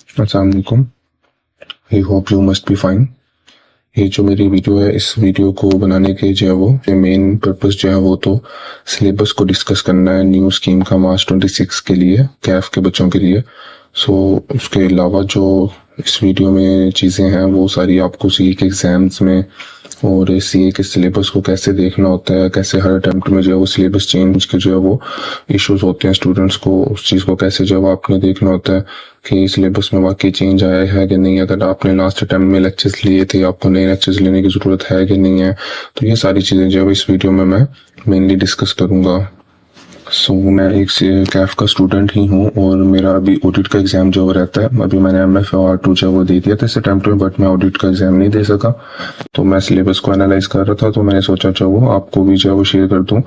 अस्सलाम वालेकुम। I hope you must be fine. ये जो मेरी वीडियो है, इस वीडियो को बनाने के जो है वो मेन पर्पस जो है वो तो सिलेबस को डिस्कस करना है न्यू स्कीम का मार्च 26 के लिए, कैफ के बच्चों के लिए। उसके अलावा जो इस वीडियो में चीज़ें हैं वो सारी आपको सीए के एग्ज़ाम्स में और सीए के सिलेबस को कैसे देखना होता है, कैसे हर अटेम्प्ट में जो है वो सिलेबस चेंज के जो है वो इश्यूज होते हैं स्टूडेंट्स को, उस चीज़ को कैसे जो है आपने देखना होता है कि सिलेबस में वाकई चेंज आया है कि नहीं। अगर आपने लास्ट अटेम्प्ट में लेक्चर्स लिए थे, आपको नए लेक्चर्स लेने की ज़रूरत है कि नहीं है। तो ये सारी चीज़ें जो है इस वीडियो में मैं मेनली डिस्कस करूँगा। मैं एक कैफ का स्टूडेंट ही हूँ और मेरा अभी ऑडिट का एग्ज़ाम जो रहता है, अभी मैंने MF और R2 जो वो दे दिया था इस अटेम्प्ट में, बट मैं ऑडिट का एग्ज़ाम नहीं दे सका। तो मैं सिलेबस को एनालाइज कर रहा था, तो मैंने सोचा जो वो आपको भी जो है वो शेयर कर दूँ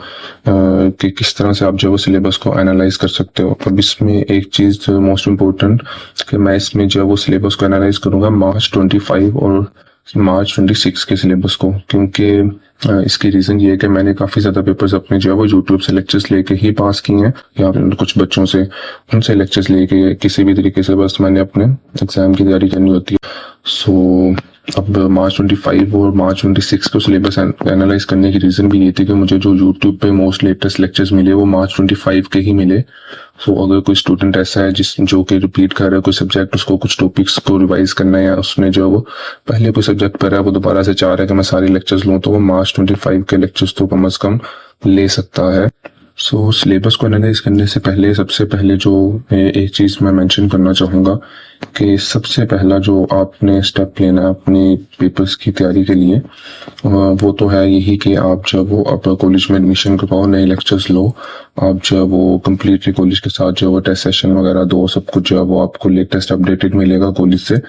कि किस तरह से आप जो वो सिलेबस को एनालाइज कर सकते हो। अब इसमें एक चीज़ मोस्ट इम्पोर्टेंट कि मैं इसमें जो है वो सिलेबस को एनालाइज करूँगा मार्च 25 और मार्च 26 के सिलेबस को, क्योंकि इसकी रीज़न ये है कि मैंने काफ़ी ज़्यादा पेपर्स अपने जो है वो यूट्यूब से लेक्चर्स लेके ही पास किए हैं, या कुछ बच्चों से उनसे लेक्चर्स लेके किसी भी तरीके से बस मैंने अपने एग्ज़ाम की तैयारी करनी होती है। अब मार्च 25 और मार्च 26 को सिलेबस एनालाइज करने की रीज़न भी ये थी कि मुझे जो यूट्यूब पे मोस्ट लेटेस्ट लेक्चर्स मिले वो मार्च 25 के ही मिले। अगर कोई स्टूडेंट ऐसा है जो कि रिपीट कर रहा है कोई सब्जेक्ट, उसको कुछ टॉपिक्स को रिवाइज करना है, या उसने जो वो पहले कोई सब्जेक्ट पढ़ा है वो दोबारा से चाह रहा है कि मैं सारे लेक्चर्स लूँ, तो वो मार्च 25 के लेक्चर्स तो कम से कम ले सकता है। सिलेबस को एनालाइज करने से पहले सबसे पहले जो एक चीज़ मैं मेंशन करना चाहूँगा कि सबसे पहला जो आपने स्टेप लेना है अपने पेपर्स की तैयारी के लिए, वो तो है यही कि आप जब वो आप कॉलेज में एडमिशन करवाओ, नए लेक्चर्स लो, आप जो है वो कम्प्लीटली कॉलेज के साथ जो है वो टेस्ट सेशन वगैरह दो, सब कुछ जो है वो आपको लेटेस्ट अपडेटेड मिलेगा कॉलेज से।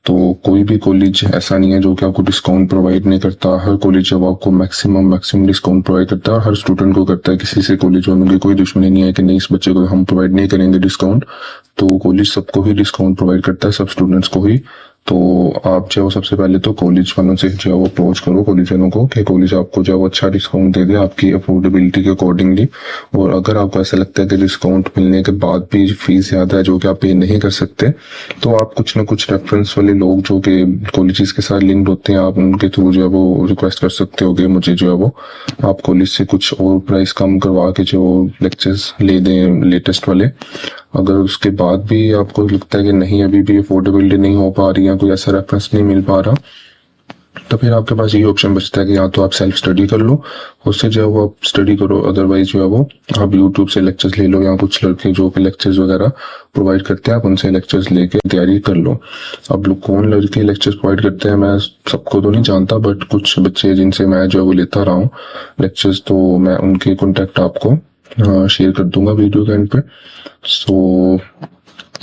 तो कोई भी कॉलेज ऐसा नहीं है जो कि आपको डिस्काउंट प्रोवाइड नहीं करता। हर कॉलेज जब आपको मैक्सिमम डिस्काउंट प्रोवाइड करता है, हर स्टूडेंट को करता है। किसी से कॉलेज वालों की कोई दुश्मनी नहीं है कि नहीं इस बच्चे को हम प्रोवाइड नहीं करेंगे डिस्काउंट। तो कॉलेज सबको ही डिस्काउंट प्रोवाइड करता है, सब स्टूडेंट्स को ही। तो आप जो सबसे पहले तो कॉलेज वालों से जो है वो अप्रोच करो, कॉलेज वालों को, कि कॉलेज आपको जो है वो अच्छा डिस्काउंट दे दे आपकी अफोर्डेबिलिटी के अकॉर्डिंगली। और अगर आपको ऐसा लगता है कि डिस्काउंट मिलने के बाद भी फीस ज़्यादा है जो कि आप पे नहीं कर सकते, तो आप कुछ ना कुछ रेफरेंस वाले लोग जो कि कॉलेजेस के साथ लिंक्ड होते हैं, आप उनके थ्रू जो है वो रिक्वेस्ट कर सकते हो कि मुझे जो है वो आप कॉलेज से कुछ और प्राइस कम करवा के जो लेक्चर्स ले दें लेटेस्ट वाले। अगर उसके बाद भी आपको लगता है कि नहीं अभी भी अफोर्डेबिलिटी नहीं हो पा रही है, कोई ऐसा रेफरेंस नहीं मिल पा रहा, तो फिर आपके पास ये ऑप्शन बचता है कि या तो आप सेल्फ स्टडी कर लो, उससे जो है वो आप स्टडी करो, अदरवाइज जो है वो आप यूट्यूब से लेक्चर्स ले लो, या कुछ लड़के जो कि लेक्चर्स वगैरह प्रोवाइड करते हैं आप उनसे लेक्चर्स लेके तैयारी कर लो। अब लोग कौन लड़के लेक्चर्स प्रोवाइड करते हैं मैं सबको तो नहीं जानता, बट कुछ बच्चे जिनसे मैं जो है वो लेता रहा हूँ लेक्चर्स, तो मैं उनके कॉन्टेक्ट आपको शेयर कर दूंगा वीडियो के एंड पे।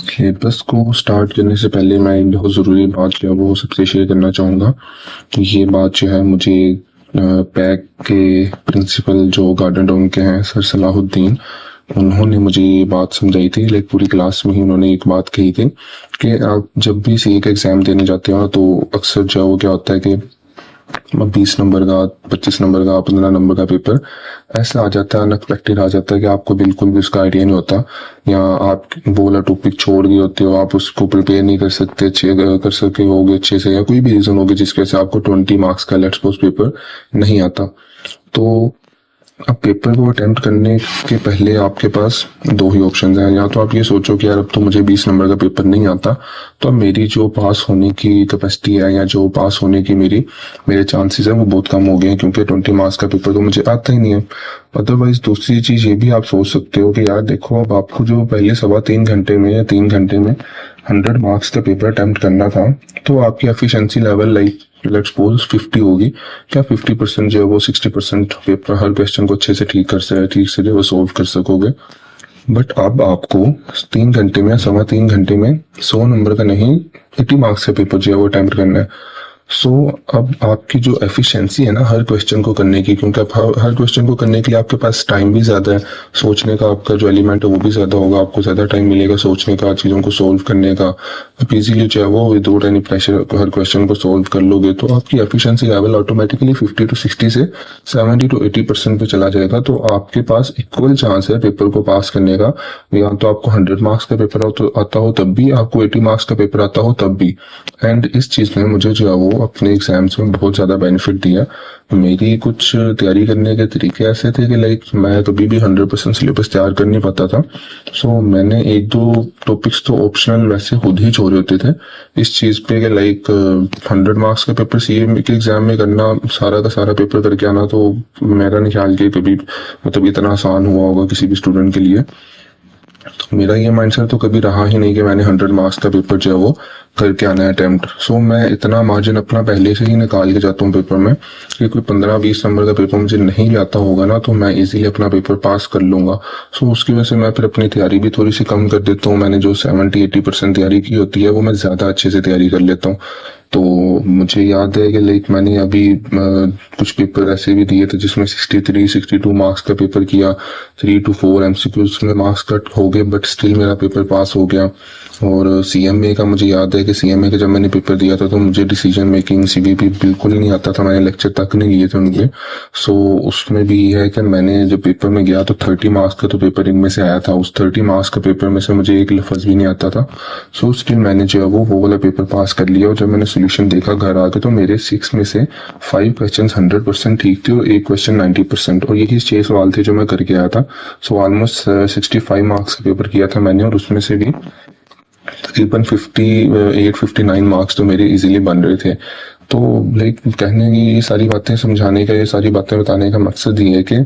सिलेबस को स्टार्ट करने से पहले मैं बहुत ज़रूरी बात जो है वो सबसे शेयर करना चाहूँगा कि ये बात जो है मुझे पैक के प्रिंसिपल जो गार्डन टाउन के हैं सर सलाहुद्दीन, उन्होंने मुझे ये बात समझाई थी। लाइक पूरी क्लास में ही उन्होंने एक बात कही थी कि आप जब भी सीए का एग्ज़ाम देने जाते हो तो अक्सर जो वो क्या होता है कि 20 नंबर का, 25 नंबर का, 15 नंबर का पेपर ऐसा आ जाता है, अनएक्सपेक्टेड आ जाता है कि आपको बिल्कुल भी उसका आइडिया नहीं होता, या आप वो वाला टॉपिक छोड़ गए होते हो, आप उसको प्रिपेयर नहीं कर सकते अच्छे कर सके होगे अच्छे से, या कोई भी रीज़न होगी जिसकी वजह से आपको 20 मार्क्स का लेट्स सपोज पेपर नहीं आता। तो अब पेपर को अटेम्प्ट करने के पहले आपके पास दो ही ऑप्शन हैं। या तो आप ये सोचो कि यार अब तो मुझे 20 नंबर का पेपर नहीं आता, तो अब मेरी जो पास होने की कैपेसिटी है या जो पास होने की मेरे चांसेस हैं वो बहुत कम हो गए हैं, क्योंकि 20 मार्क्स का पेपर तो मुझे आता ही नहीं है। अदरवाइज दूसरी चीज़ ये भी आप सोच सकते हो कि यार देखो अब आपको जो पहले 3.25 घंटे में या 3 घंटे में 100 मार्क्स का पेपर अटेम्प्ट करना था, तो आपकी एफिशिएंसी लेवल लेट्स सपोज 50 होगी। क्या 50% जो है वो 60% पेपर हर क्वेश्चन को अच्छे से ठीक से जो है सोल्व कर सकोगे। बट अब आपको 3 घंटे में या 3.25 घंटे में 100 नंबर का नहीं 80 मार्क्स का पेपर जो है वो अटेम्प्ट करना है। सो अब आपकी जो एफिशिएंसी है ना हर क्वेश्चन को करने की, क्योंकि आप हर क्वेश्चन को करने के लिए आपके पास टाइम भी ज़्यादा है, सोचने का आपका जो एलिमेंट है वो भी ज़्यादा होगा, आपको ज़्यादा टाइम मिलेगा सोचने का, चीज़ों को सोल्व करने का। आप इजीली जो है वो विदाउट एनी प्रेशर हर क्वेश्चन को सोल्व कर लोगे, तो आपकी एफिशिएंसी लेवल ऑटोमेटिकली 50 to 60 से 70 to 80% पे चला जाएगा। तो आपके पास इक्वल चांस है पेपर को पास करने का, या तो आपको 100 मार्क्स का पेपर आता हो तब भी, आपको 80 मार्क्स का पेपर आता हो तब भी। एंड इस चीज़ में मुझे जो है वो अपने एग्जाम्स में बहुत ज़्यादा बेनिफिट दिया। मेरी कुछ तैयारी करने के तरीके ऐसे थे कि लाइक मैं कभी भी 100% सिलेबस तैयार कर नहीं पाता था। सो मैंने एक दो टॉपिक्स तो ऑप्शनल वैसे खुद ही छोड़े होते थे इस चीज़ पे कि लाइक 100 मार्क्स का पेपर सीए के एग्जाम में करना, सारा का सारा पेपर करके आना, तो मेरा नहीं ख्याल कि कभी मतलब इतना आसान हुआ होगा किसी भी स्टूडेंट के लिए। तो मेरा ये माइंडसेट तो कभी रहा ही नहीं कि मैंने 100 मार्क्स का पेपर जो है वो करके आना है अटेम्प्ट। सो मैं इतना मार्जिन अपना पहले से ही निकाल के जाता हूँ पेपर में कि कोई 15-20 नंबर का पेपर मुझे नहीं भी आता होगा ना तो मैं इजीली अपना पेपर पास कर लूंगा। सो उसकी वजह से मैं फिर अपनी तैयारी भी थोड़ी सी कम कर देता हूँ। मैंने जो 70-80% तैयारी की होती है वो मैं ज़्यादा अच्छे से तैयारी कर लेता हूँ। तो मुझे याद है कि लाइक मैंने अभी कुछ पेपर ऐसे भी दिए थे जिसमें 63-62 मार्क्स का पेपर किया, 3 to 4 एमसीक्यूज में मार्क्स कट हो गए, बट स्टिल मेरा पेपर पास हो गया। और सीएमए का मुझे याद है कि सीएमए का जब मैंने पेपर दिया था तो मुझे डिसीजन मेकिंग सीवीपी बिल्कुल नहीं आता था, मैंने लेक्चर तक नहीं लिए थे उनके। सो उसमें भी ये है कि मैंने जब पेपर में गया तो 30 मार्क्स का तो पेपर इनमें से आया था, उस 30 मार्क्स का पेपर में से मुझे एक लफ्ज भी नहीं आता था। सो स्टिल मैंने जो है वो वाला पेपर पास कर लिया। और जब मैंने सोल्यूशन देखा घर आके तो मेरे 6 में से 5 क्वेश्चन 100% ठीक थे और एक क्वेश्चन 90%, और यही 6 सवाल थे जो मैं करके आया था। सो ऑलमोस्ट 65 मार्क्स का पेपर किया था मैंने, और उसमें से भी तकरीबन 58-59 मार्क्स तो मेरे इजीली बन रहे थे। तो लाइक कहने की ये सारी बातें समझाने का, ये सारी बातें बताने का मकसद ये है कि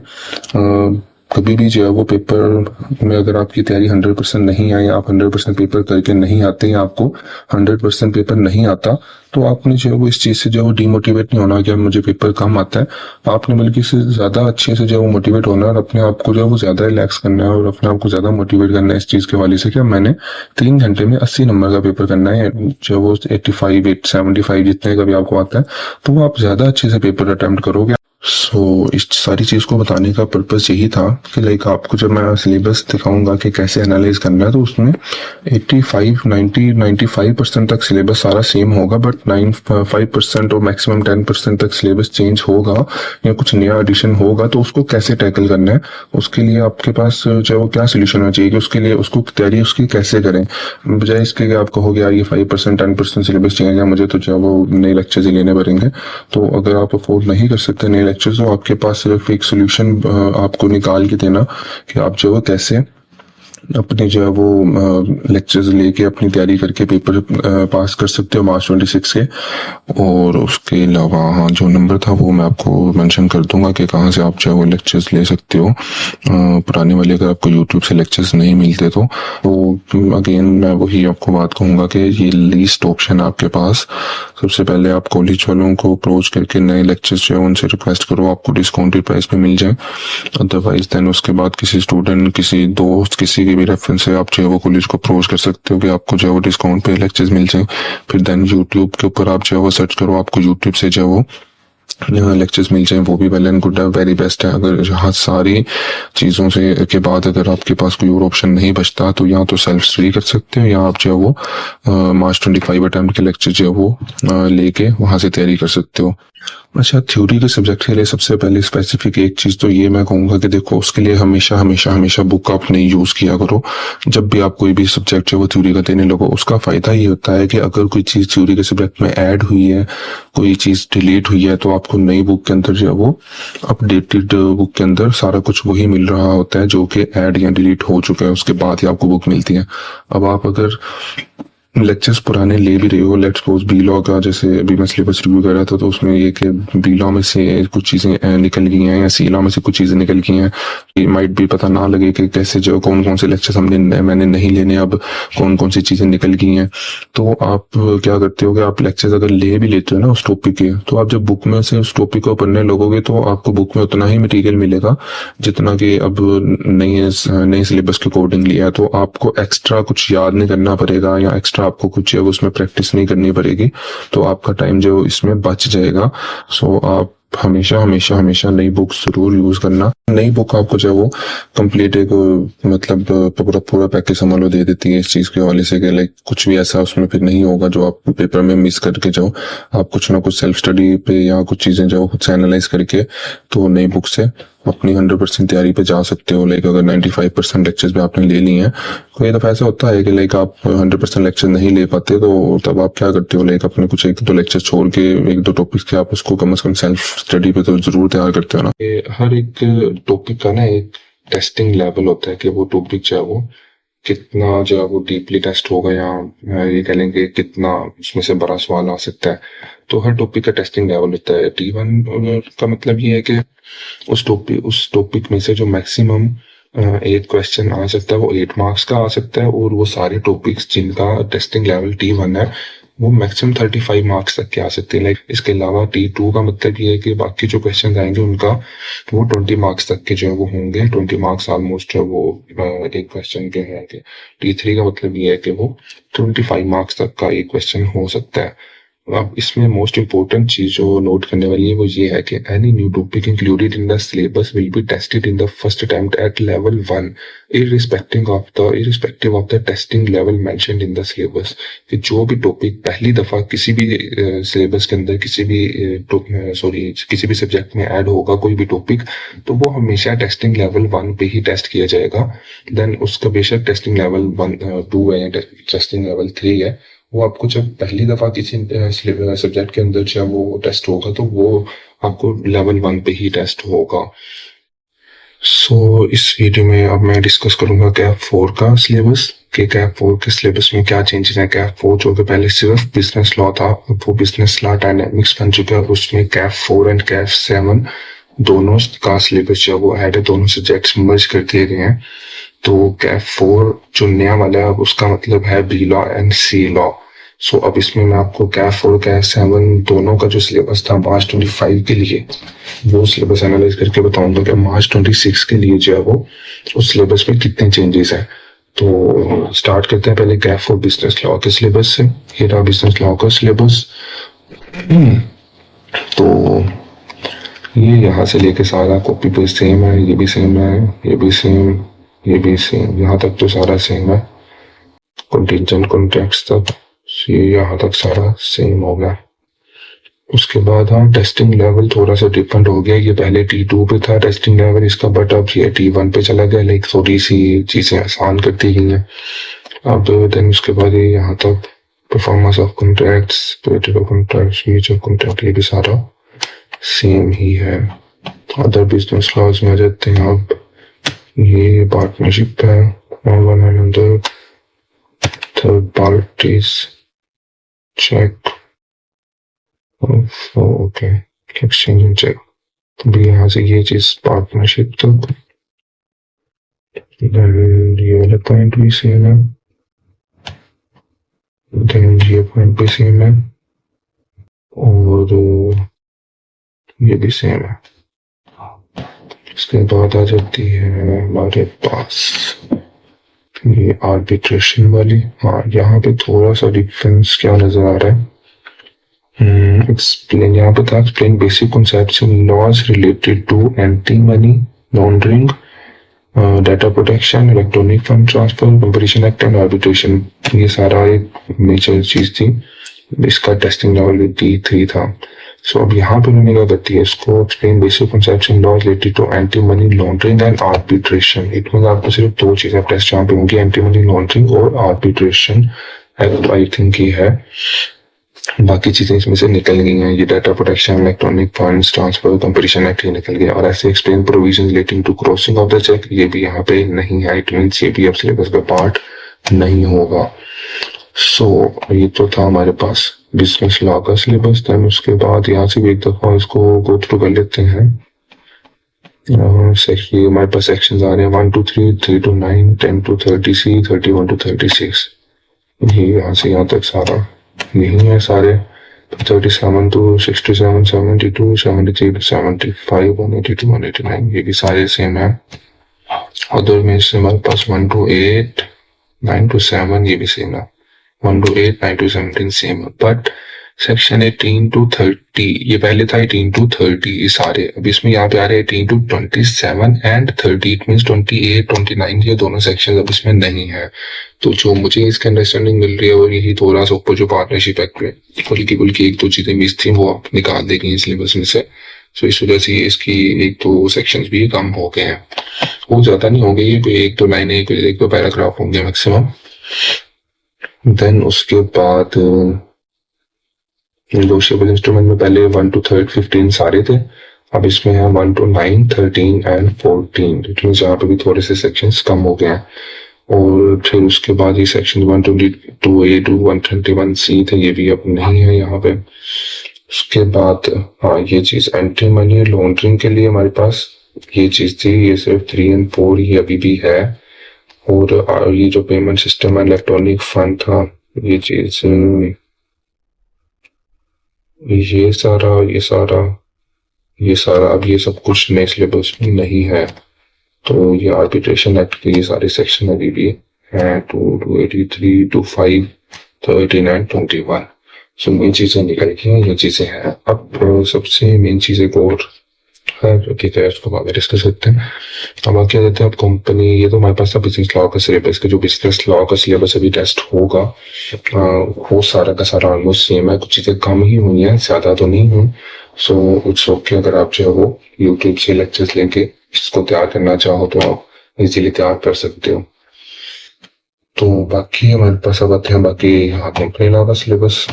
कभी भी जो है वो पेपर में अगर आपकी तैयारी 100% नहीं आई, आप 100% पेपर करके नहीं आते हैं, आपको 100% पेपर नहीं आता, तो आपने जो है वो इस चीज़ से जो है वो डीमोटिवेट नहीं होना कि अब मुझे पेपर कम आता है। आपने बल्कि इससे ज़्यादा अच्छे से जो है वो मोटिवेट होना है और अपने आप को जो है वो ज़्यादा रिलैक्स करना है और अपने आप को ज़्यादा मोटिवेट करना है इस चीज़ के वाले से कि अब मैंने 3 घंटे में 80 नंबर का पेपर करना है, जो वो 85-75 जितने का भी आपको आता है, तो वो आप ज़्यादा अच्छे से पेपर अटेम्प्ट करोगे। सो इस सारी चीज़ को बताने का पर्पस यही था कि लाइक आपको जब मैं सिलेबस दिखाऊंगा कि कैसे एनालाइज करना है, तो उसमें 85-90-95% तक सिलेबस सारा सेम होगा, बट 5% और मैक्सिमम 10% तक सिलेबस चेंज होगा या कुछ नया एडिशन होगा, तो उसको कैसे टैकल करना है, उसके लिए आपके पास जो वो क्या सोल्यूशन होना चाहिए कि उसके लिए उसको तैयारी उसकी कैसे करें, बजाय इसके कि आप कहोगे यार ये 5% 10% सिलेबस चेंज है, मुझे तो जो वो नए लेक्चर्स ही लेने पड़ेंगे। तो अगर आप अफोर्ड नहीं कर सकते नए लेक्चर्स, तो आपके पास सिर्फ एक सोल्यूशन आपको निकाल के देना कि आप जो है कैसे अपने जो है वो लेक्चर्स लेके अपनी तैयारी करके पेपर पास कर सकते हो मार्च 26 के। और उसके अलावा हाँ जो नंबर था वो मैं आपको मेंशन कर दूंगा कि कहाँ से आप जो है वो लेक्चर्स ले सकते हो पुराने वाले, अगर आपको यूट्यूब से लेक्चर्स नहीं मिलते तो अगेन मैं वही आपको बात कहूँगा कि ये लीस्ट ऑप्शन है आपके पास। सबसे पहले आप कॉलेज वालों को अप्रोच करके नए लेक्चर्स जो है उनसे रिक्वेस्ट करो, आपको डिस्काउंटेड प्राइस पे मिल जाए। अदरवाइज देन उसके बाद किसी स्टूडेंट, किसी दोस्त, किसी भी रेफरेंस से आप जो है वो कॉलेज को अप्रोच कर सकते हो कि आपको जो है वो डिस्काउंट पे लेक्चर्स मिल जाए। फिर देन यूट्यूब के ऊपर आप जो है वो सर्च करो, आपको यूट्यूब से जो है वो लेक्चर्स मिल जाए, वो भी वेल एंड गुड है, वेरी बेस्ट है। अगर यहाँ सारी चीज़ों से के बाद अगर आपके पास कोई और ऑप्शन नहीं बचता तो या तो सेल्फ स्टडी कर सकते हो या आप जो है वो मार्च 25 अटेम्प्ट के लेक्चर जो है वो लेके वहाँ से तैयारी कर सकते हो। अच्छा, थ्योरी के सब्जेक्ट के लिए सबसे पहले स्पेसिफिक एक चीज़ तो ये मैं कहूँगा कि देखो उसके लिए हमेशा हमेशा हमेशा बुक आप नहीं यूज़ किया करो। जब भी आप कोई भी सब्जेक्ट जो वो थ्योरी का देने लगो, उसका फ़ायदा ये होता है कि अगर कोई चीज़ थ्योरी के सब्जेक्ट में ऐड हुई है, कोई चीज़ डिलीट हुई है, तो आपको नई बुक के अंदर जो है वो अपडेटेड बुक के अंदर सारा कुछ वही मिल रहा होता है जो कि ऐड या डिलीट हो चुका है, उसके बाद ही आपको बुक मिलती है। अब आप अगर लेक्चर्स पुराने ले भी रहे हो, लेट्स सपोज बी लॉ का, जैसे अभी मैं सिलेबस रिव्यू कर रहा था तो उसमें ये कि बी लॉ में से कुछ चीज़ें निकल गई हैं या सी लॉ में से कुछ चीज़ें निकल गई हैं, ये माइट भी पता ना लगे कि कैसे जो कौन कौन से लेक्चर्स मैंने नहीं लेने, अब कौन कौन सी चीज़ें निकल गई हैं। तो आप क्या करते हो कि आप लेक्चर्स अगर ले भी लेते हो ना उस टॉपिक के, तो आप जब बुक में से उस टॉपिक को पढ़ने लगोगे तो आपको बुक में उतना ही मटीरियल मिलेगा जितना कि अब नए सिलेबस के अकॉर्डिंग लिया है। तो आपको एक्स्ट्रा कुछ याद नहीं करना पड़ेगा या एक्स्ट्रा आपको कुछ है वो उसमें प्रैक्टिस नहीं करनी पड़ेगी, तो आपका टाइम जो है इसमें बच जाएगा। सो आप हमेशा हमेशा हमेशा नई बुक जरूर यूज करना। नई बुक आपको जो है वो कंप्लीट एक मतलब पूरा पूरा पैकेज समझ लो दे देती है इस चीज के हवाले से कि लाइक कुछ भी ऐसा उसमें फिर नहीं होगा जो आप पेपर में मिस करके जाओ। आप कुछ ना कुछ सेल्फ स्टडी पे या कुछ चीजें जो खुद से एनालाइज करके तो नई बुक से अपनी 100% तैयारी पे जा सकते हो। लाइक अगर 95% लेक्चर्स भी आपने ले लिए हैं, कोई दफा ऐसा होता है कि लाइक आप 100% लेक्चर नहीं ले पाते, तो तब आप क्या करते हो, लाइक अपने कुछ एक दो लेक्चर छोड़ के एक दो टॉपिक्स के आप उसको कम से कम सेल्फ स्टडी पे तो जरूर तैयार करते हो ना। हर एक टॉपिक का ना एक टेस्टिंग लेवल होता है कि वो टॉपिक जो है वो कितना जो है वो डीपली टेस्ट होगा, या ये कह लेंगे कितना उसमें से बड़ा सवाल आ सकता है। तो हर टॉपिक का टेस्टिंग लेवल होता है। T1 का मतलब ये है कि उस टॉपिक में से जो मैक्सिमम एक क्वेश्चन आ सकता है वो 8 मार्क्स का आ सकता है, और वो सारे टॉपिक्स जिनका टेस्टिंग लेवल T1 है वो मैक्सिमम 35 मार्क्स तक के आ सकते हैं। लाइक इसके अलावा T2 का मतलब ये है कि बाकी जो क्वेश्चन आएंगे उनका वो 20 मार्क्स तक के जो है वो होंगे। 20 मार्क्स ऑलमोस्ट जो है वो एक क्वेश्चन के होंगे। T3 का मतलब ये है कि वो 25 मार्क्स तक का एक क्वेश्चन हो सकता है। अब इसमें मोस्ट इंपॉर्टेंट चीज जो नोट करने वाली है वो ये है कि any new topic included in the syllabus will be tested in the first attempt at level 1 irrespective of the testing level mentioned in the syllabus. कि जो भी टॉपिक पहली दफा किसी भी सिलेबस के अंदर किसी भी सब्जेक्ट में ऐड होगा कोई भी टॉपिक, तो वो हमेशा टेस्टिंग लेवल 1 पे ही टेस्ट किया जाएगा। देन उसका बेशक टेस्टिंग लेवल 2 है या टेस्टिंग लेवल 3 है, वो आपको जब पहली दफा किसी सब्जेक्ट के अंदर जब वो टेस्ट होगा तो वो आपको लेवल 1 पे ही टेस्ट होगा। इस वीडियो में अब मैं डिस्कस करूंगा कैप 4 का सिलेबस, कि कैप 4 के सिलेबस में क्या चेंजेस हैं। कैप 4 जो कि पहले सिर्फ बिजनेस लॉ था, वो बिजनेस लॉ डायनेमिक्स बन चुका है। उसमें कैप 4 एंड कैप 7 दोनों का सिलेबस जो वो ऐड है, दोनों सब्जेक्ट्स मर्ज कर दिए गए हैं। तो कैप 4 जो नया वाला है उसका मतलब है B law and C law. अब इसमें मैं आपको कैप 4 कैप 7 दोनों का जो सिलेबस था मार्च 25 के लिए वो सिलेबस एनालाइज करके बताऊंगा कि मार्च 26 के लिए जो है वो उस सिलेबस में कितने चेंजेस हैं। तो स्टार्ट करते हैं पहले कैप 4 बिजनेस लॉ के सिलेबस से। ये रहा बिजनेस लॉ का सिलेबस। तो ये यहाँ से लेके सारा कॉपी पेस्ट सेम है, ये भी सेम है, ये भी सेम, ये भी सेम, यहाँ तक तो सारा सेम है। कंटीजेंट कॉन्टेक्स्ट तक ये यहाँ तक सारा सेम हो गया। उसके बाद हाँ टेस्टिंग लेवल थोड़ा सा डिफरेंट हो गया। ये पहले T2 पे था टेस्टिंग लेवल इसका, बट अब ये T1 पे चला गया। लाइक थोड़ी सी चीजें आसान कर दी गई हैं अब। देन उसके बाद ये यहाँ तक performance of contracts, period of contracts, use of contract, ये भी सारा सेम ही है। अदर बिजनेस लॉज में आ जाते हैं अब। ये पार्टनरशिप है, third parties cheque, okay, exchange and cheque. तो यहाँ से ये चीज पार्टनरशिप तक। ये वाला पॉइंट भी सेम है, देन ये पॉइंट भी सेम है, और ये भी सेम है। इसके बाद आ जाती है हमारे पास ये आर्बिट्रेशन वाली। हाँ यहाँ पे थोड़ा सा डिफरेंस क्या नजर आ रहा है। एक्सप्लेन, यहाँ पे था explain basic concepts in laws related to anti money laundering, data protection, electronic fund transfer, competition act and arbitration. ये सारा एक मेजर चीज थी। इसका टेस्टिंग लेवल T3 था। अब यहाँ पे उन्होंने क्या करती है, इसको explain basic concepts in laws related to anti money laundering and arbitration. इसमें आपको सिर्फ दो चीजें टेस्ट यहाँ पे होंगी, एंटी मनी लॉन्ड्रिंग और आर्बिट्रेशन एक्ट आई थिंक ही है। बाकी चीजें इसमें से निकल गई हैं। ये data protection, electronic funds transfer, competition act, ये निकल गया। और ऐसे explain provision relating to crossing of the cheque, ये भी यहाँ पे नहीं है। इट मींस ये भी अब सिलेबस का पार्ट नहीं होगा। ये तो था हमारे पास बिजनेस लॉ का सिलेबस। देन उसके बाद यहाँ से भी एक दफा इसको गो थ्रू कर लेते हैं। हमारे पास सेक्शंस आ रहे हैं 1 to 3, 3 to 9, 10 to 30C, 31 to 36। ये यहाँ से यहाँ तक सारा यही है सारे। 37 to 67, 72, 73 to 75, 182, 189, ये भी सारे सेम है। अदर में से हमारे पास 1 to 8, 9 to 7, ये भी सेम है। 1 to 8, 9 to 17 सेम है, बट सेक्शन 18 to 30 ये पहले था 18 to 30 ये सारे, अब इसमें यहाँ पे आ रहे हैं 18 to 27 एंड 30, इट मीन्स 28, 29 ये दोनों सेक्शन अब इसमें नहीं है। तो जो मुझे इसकी अंडरस्टैंडिंग मिल रही है और यही थोड़ा सा ऊपर जो पार्टनरशिप एक्ट में बल्कि एक दो चीजें मिस थी वो आप निकाल देगी सिलेबस में से। तो इस वजह से इसकी एक दो सेक्शंस भी कम हो गए हैं, वो ज्यादा नहीं होंगे, ये एक दो लाइनें एक दो पैराग्राफ होंगे मैक्सिमम। देन उसके बाद नेगोशिएबल इंस्ट्रूमेंट में पहले 1 to 15 सारे थे, अब इसमें है 1 to 9, 13 एंड 14, इट मीन्स यहाँ पे भी थोड़े से सेक्शंस कम हो गए हैं। और फिर उसके बाद ये सेक्शन 122A to 121C थे, ये भी अब नहीं है यहाँ पे। उसके बाद हाँ ये चीज एंटी मनी लॉन्ड्रिंग के लिए हमारे पास ये चीज थी, ये सिर्फ 3 and 4 ये अभी भी है। और ये जो पेमेंट सिस्टम है इलेक्ट्रॉनिक फंड था, ये चीज ये सारा अब ये सब कुछ नए सिलेबस में नहीं है। तो ये आर्बिट्रेशन एक्ट के ये सारे सेक्शन अभी भी हैं 283, 25, 13 एंड 21। सो मेन चीजें निकल गई, ये चीजें हैं। अब सबसे मेन चीज एक और है जो कि उसको बाद में डिस्कस करते हैं। अब आगे जाते हैं अब कंपनी, ये तो हमारे पास था बिजनेस लॉ का सिलेबस, का जो बिजनेस लॉ का सिलेबस अभी टेस्ट होगा वो सारा का सारा ऑलमोस्ट सेम है, कुछ चीजें कम ही हुई हैं, ज्यादा तो नहीं हुई। सो इट्स ओके, अगर आप जो है वो यूट्यूब से लेक्चर्स लेके इसको तैयार करना चाहो तो आप इजीली तैयार कर सकते हो। तो बाकी हमारे पास अब आते हैं बाकी कंपनी लॉ का सिलेबस।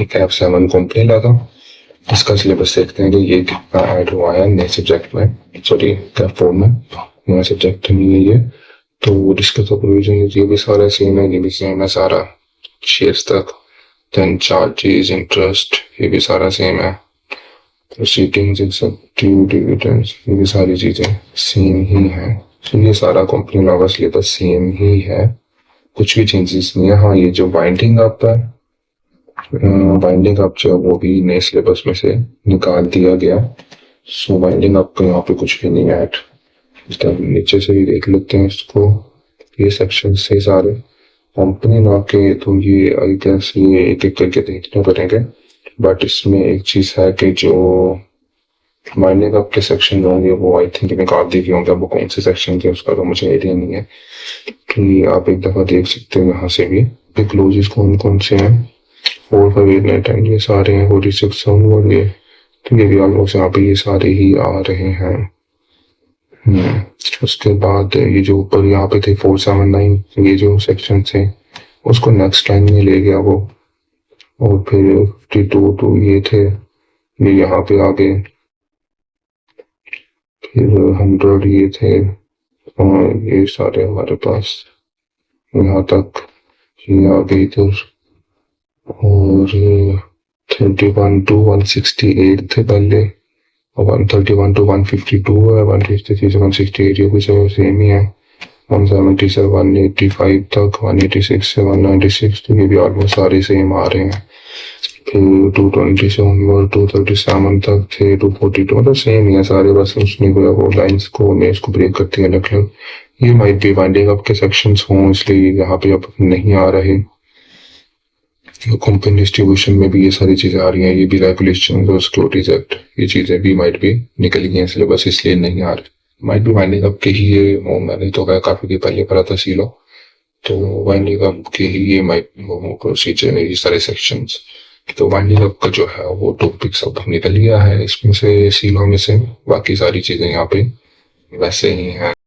कैप 7 कंपनी लॉ था, इसका सिलेबस देखते हैं कि ये कितना ऐड हुआ है नए सब्जेक्ट में, सॉरी कैप 4 में नया सब्जेक्ट नहीं है ये। तो डिस्कस प्रोविजन ये भी सारा सेम है, ये भी सेम है सारा शेयर्स तक। देन चार्जेस, इंटरेस्ट ये भी सारा सेम है। प्रोसीडिंग्स, एक्सेप्टिव डिविडेंड्स ये भी सारी चीजें सेम ही है। तो ये सारा कंपनी लॉ का सिलेबस सेम ही है, कुछ भी चेंजेस नहीं है। हाँ ये जो बाइंडिंग अप है, बाइंडिंग अप जो वो भी नए सिलेबस में से निकाल दिया गया। सो बाइंडिंग अप का यहाँ पे कुछ भी नहीं है ऐड। नीचे से भी देख लेते हैं इसको, ये सेक्शन से सारे कंपनी लॉ के, तो ये आई गेस ये एक एक करके देखने पड़ेंगे। बट इसमें एक चीज है कि जो बाइंडिंग अप के सेक्शन होंगे वो आई थिंक निकाल दिए गए होंगे, वो कौन से सेक्शन थे उसका तो मुझे आइडिया नहीं है, कि आप एक दफा देख सकते हो यहाँ से भी क्लोजेस कौन कौन से हैं। 4, 5, 8, 9, 10 ये सारे हैं, 46 और ये, तो ये भी ऑलमोस्ट यहाँ पे ये सारे ही आ रहे हैं। उसके बाद ये जो ऊपर यहाँ पे थे 4, 7, 9 ये जो सेक्शन थे उसको नेक्स्ट लाइन में ले गया वो। और फिर 52 to ये थे, ये यहाँ पे आ गए। फिर 100 ये थे, और ये सारे हमारे पास यहाँ तक ये आ गई इधर। और 31 to 168 थे पहले, और 131 to 152 है, 153 से 168 ये कुछ सेम ही है। 170 से 185 तक, 186 से 196, तो ये भी ऑलमोस्ट सारे सेम आ रहे हैं। फिर 220 से 237 तक थे, 242 मतलब सेम ही है सारे, बस उसमें वो लाइन्स को ने इसको ब्रेक करती है अलग अलग। ये माइट भी बाइंडिंग अप के सेक्शंस हों इसलिए यहाँ पे अब नहीं आ रहे। कंपनी डिस्ट्रीब्यूशन में भी ये सारी चीजें आ रही हैं, ये भी रेगुलेशन और सिक्योरिटीज एक्ट ये चीजें भी माइट भी निकल गई हैं सिलेबस, इसलिए नहीं आ रहे। माइट भी बाइंडिंग अप के ही ये मैंने तो कहा काफी दिन पहले पढ़ा था सीलो, तो बाइंडिंग अप के ही ये माइट प्रोसीजर ये सारे सेक्शंस। तो बाइंडिंग अप का जो है वो टॉपिक सब निकल गया है इसमें से सीलो में से, बाकी सारी चीजें यहाँ पे वैसे ही हैं।